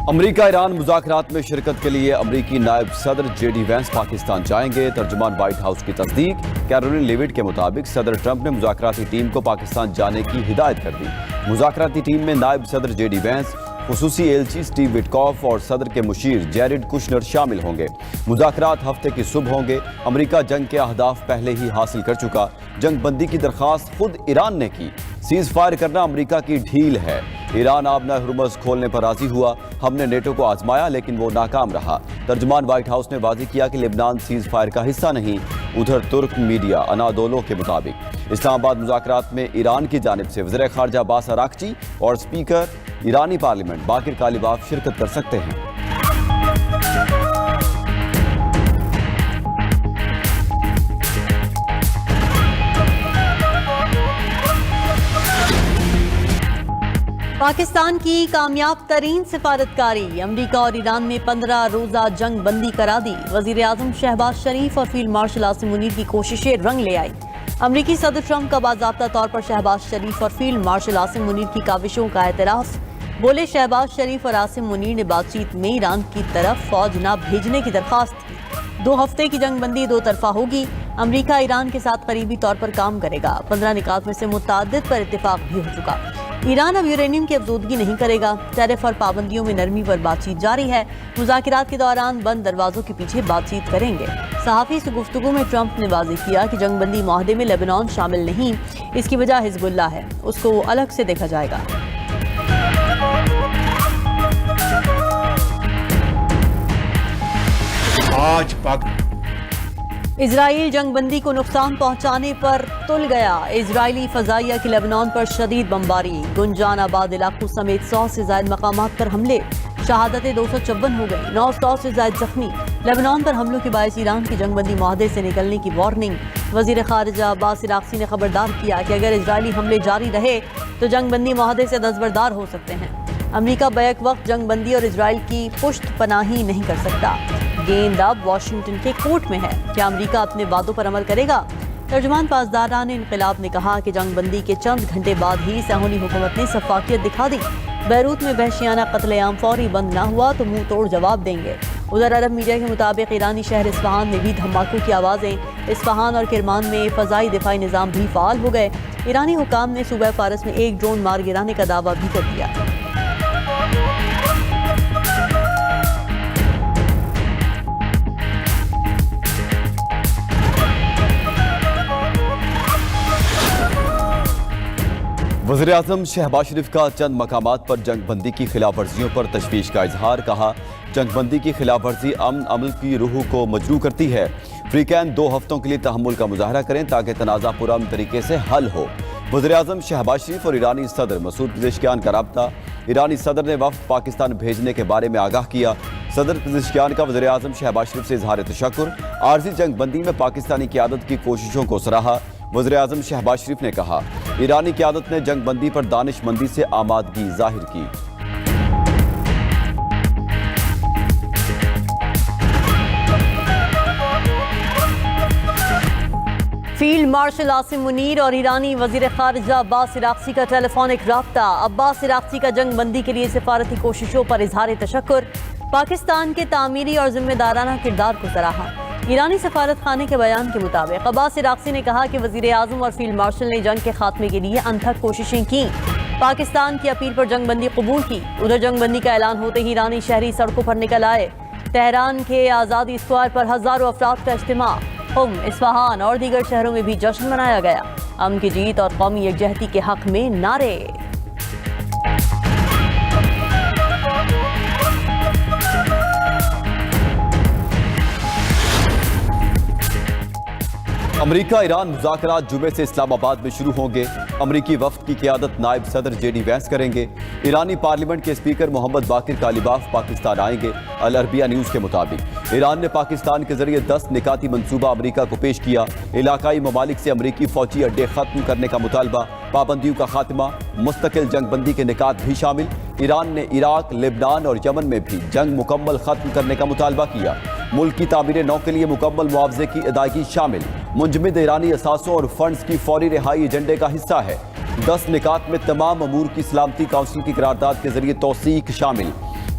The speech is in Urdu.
امریکہ ایران مذاکرات میں شرکت کے لیے امریکی نائب صدر جے ڈی وینس پاکستان جائیں گے۔ ترجمان وائٹ ہاؤس کی تصدیق۔ کیرولین لیوٹ کے مطابق صدر ٹرمپ نے مذاکراتی ٹیم کو پاکستان جانے کی ہدایت کر دی۔ مذاکراتی ٹیم میں نائب صدر جے ڈی وینس، خصوصی ایلچی سٹیو وٹکاف اور صدر کے مشیر جیرڈ کشنر شامل ہوں گے۔ مذاکرات ہفتے کی صبح ہوں گے۔ امریکہ جنگ کے اہداف پہلے ہی حاصل کر چکا۔ جنگ بندی کی درخواست خود ایران نے کی۔ سیز فائر کرنا امریکہ کی ڈھیل ہے۔ ایران آبنہ ہرمز کھولنے پر راضی ہوا۔ ہم نے نیٹو کو آزمایا لیکن وہ ناکام رہا۔ ترجمان وائٹ ہاؤس نے واضح کیا کہ لبنان سیز فائر کا حصہ نہیں۔ ادھر ترک میڈیا انادولو کے مطابق اسلام آباد مذاکرات میں ایران کی جانب سے وزیر خارجہ عباس عراقچی اور اسپیکر ایرانی پارلیمنٹ باقر کالیباف شرکت کر سکتے ہیں۔ پاکستان کی کامیاب ترین سفارتکاری۔ امریکہ اور ایران نے 15 روزہ جنگ بندی کرا دی۔ وزیر اعظم شہباز شریف اور فیلڈ مارشل عاصم منیر کی کوششیں رنگ لے آئی۔ امریکی صدر ٹرمپ کا باضابطہ طور پر شہباز شریف اور فیلڈ مارشل عاصم منیر کی کاوشوں کا اعتراف۔ بولے شہباز شریف اور عاصم منیر نے بات چیت میں ایران کی طرف فوج نہ بھیجنے کی درخواست کی۔ 2 ہفتے کی جنگ بندی 2 طرفہ ہوگی۔ امریکہ ایران کے ساتھ قریبی طور پر کام کرے گا۔ 15 نکات میں سے متعدد پر اتفاق بھی ہو چکا۔ ایران اب یورینیم کی افزودگی نہیں کرے گا۔ ٹیرف اور پابندیوں میں نرمی پر بات چیت جاری ہے۔ مذاکرات کے دوران بند دروازوں کے پیچھے بات چیت کریں گے۔ صحافی سے گفتگو میں ٹرمپ نے واضح کیا کہ جنگ بندی معاہدے میں لیبنان شامل نہیں، اس کی وجہ حزب اللہ ہے، اس کو الگ سے دیکھا جائے گا۔ آج اسرائیل جنگ بندی کو نقصان پہنچانے پر تل گیا۔ اسرائیلی فضائیہ کی لیبنان پر شدید بمباری۔ گنجان آباد علاقوں سمیت 100 سے زائد مقامات پر حملے۔ شہادتیں 256 ہو گئیں، 900 سے زائد زخمی۔ لیبنان پر حملوں کے باعث ایران کی جنگ بندی معاہدے سے نکلنے کی وارننگ۔ وزیر خارجہ عباس عراقچی نے خبردار کیا کہ اگر اسرائیلی حملے جاری رہے تو جنگ بندی معاہدے سے دستبردار ہو سکتے ہیں۔ امریکہ بیک وقت جنگ بندی اور اسرائیل کی پشت پناہی نہیں کر سکتا۔ گیند اب واشنگٹن کے کورٹ میں ہے۔ کیا امریکہ اپنے وعدوں پر عمل کرے گا؟ ترجمان پاسداران انقلاب نے کہا کہ جنگ بندی کے چند گھنٹے بعد ہی صہیونی حکومت نے شفافیت دکھا دی۔ بیروت میں وحشیانہ قتل عام فوری بند نہ ہوا تو منہ توڑ جواب دیں گے۔ ادھر عرب میڈیا کے مطابق ایرانی شہر اصفہان میں بھی دھماکوں کی آوازیں۔ اصفہان اور کرمان میں فضائی دفاعی نظام بھی فعال ہو گئے۔ ایرانی حکام نے صوبہ فارس میں ایک ڈرون مار گرانے کا دعویٰ بھی کر دیا۔ وزیر اعظم شہباز شریف کا چند مقامات پر جنگ بندی کی خلاف ورزیوں پر تشویش کا اظہار۔ کہا جنگ بندی کی خلاف ورزی امن عمل کی روح کو مجروح کرتی ہے۔ فریقین 2 ہفتوں کے لیے تحمل کا مظاہرہ کریں تاکہ تنازع پرامن طریقے سے حل ہو۔ وزیر اعظم شہباز شریف اور ایرانی صدر مسعود پزشکیان کا رابطہ۔ ایرانی صدر نے وفد پاکستان بھیجنے کے بارے میں آگاہ کیا۔ صدر پزشکیان کا وزیر اعظم شہباز شریف سے اظہار تشکر۔ عارضی جنگ بندی میں پاکستانی قیادت کی کوششوں کو سراہا۔ وزیر اعظم شہباز شریف نے کہا ایرانی قیادت نے جنگ بندی پر دانش مندی سے آمادگی ظاہر کی۔ فیلڈ مارشل عاصم منیر اور ایرانی وزیر خارجہ عباس عراقچی کا ٹیلی فونک رابطہ۔ عباس عراقچی کا جنگ بندی کے لیے سفارتی کوششوں پر اظہار تشکر۔ پاکستان کے تعمیری اور ذمہ دارانہ کردار کو سراہا۔ ایرانی سفارت خانے کے بیان کے مطابق عباس عراقچی نے کہا کہ وزیر اعظم اور فیلڈ مارشل نے جنگ کے خاتمے کے لیے انتھک کوششیں کی۔ پاکستان کی اپیل پر جنگ بندی قبول کی۔ ادھر جنگ بندی کا اعلان ہوتے ہی ایرانی شہری سڑکوں پر نکل آئے۔ تہران کے آزادی اسکوائر پر ہزاروں افراد کا اجتماع۔ اصفہان اور دیگر شہروں میں بھی جشن منایا گیا۔ امن کی جیت اور قومی یکجہتی کے حق میں نعرے۔ امریکہ ایران مذاکرات جمعے سے اسلام آباد میں شروع ہوں گے۔ امریکی وفد کی قیادت نائب صدر جے ڈی وینس کریں گے۔ ایرانی پارلیمنٹ کے اسپیکر محمد باقر کالیباف پاکستان آئیں گے۔ العربیہ نیوز کے مطابق ایران نے پاکستان کے ذریعے 10 نکاتی منصوبہ امریکہ کو پیش کیا۔ علاقائی ممالک سے امریکی فوجی اڈے ختم کرنے کا مطالبہ، پابندیوں کا خاتمہ، مستقل جنگ بندی کے نکات بھی شامل۔ ایران نے عراق، لبنان اور یمن میں بھی جنگ مکمل ختم کرنے کا مطالبہ کیا۔ ملک کی تعمیر نو کے لیے مکمل معاوضے کی ادائیگی شامل۔ منجمد ایرانی اثاثوں اور فنڈز کی فوری رہائی ایجنڈے کا حصہ ہے۔ 10 نکات میں تمام امور کی سلامتی کونسل کی قرارداد کے ذریعے توثیق شامل۔